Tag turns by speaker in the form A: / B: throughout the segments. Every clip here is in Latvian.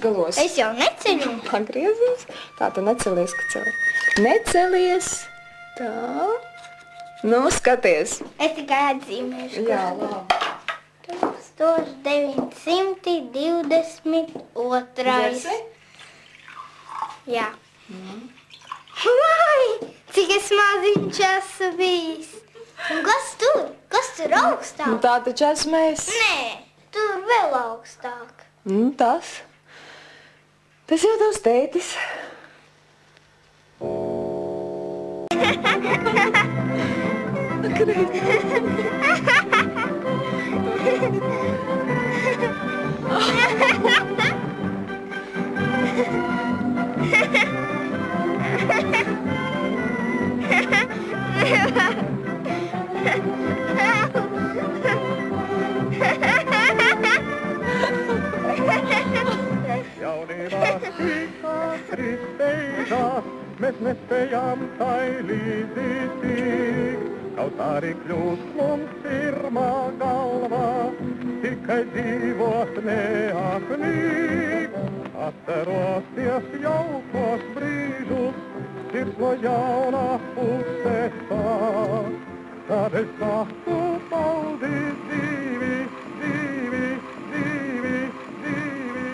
A: galos.
B: Es jau neceļu.
A: Pagriezies. Tā, tu necelies, ka celi. Necelies. Tā. Nu, skaties.
B: Es tikai atzīmēšu.
A: Jā, labi.
B: 1922.
A: Dzersi?
B: Jā. Vai, cik es maziņš esmu bijis. Un kas tur? Kas tur augstāk?
A: Nu, tā taču esmu es.
B: Nē, tur vēl augstāk.
A: Tas. Tas jau tavs tētis.
C: Jaunības tikās tristeižās, mēs nespējām tai līdzi tikt. Kaut arī kļūst mums pirmā galvā, tikai dzīvot neapnīk. Atcerosies jaukos brīžus, sirds no jauna pusē sāk. Tad es saku paldies dzīvi, dzīvi, dzīvi, dzīvi.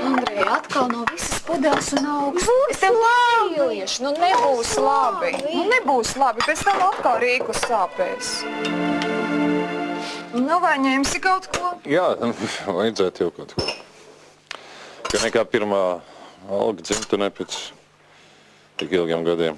A: Andreja, atkal no visas pudeles un augsts. Es tev pārīliešu, nu nebūs labi. Nu nebūs labi, pēc tam atkal rīkus sāpēs. Nu vai ņemsi kaut ko?
D: Jā, vajadzētu jau kaut ko. Ka nekā pirmā alga dzimtenē pēc tik ilgiem gadiem.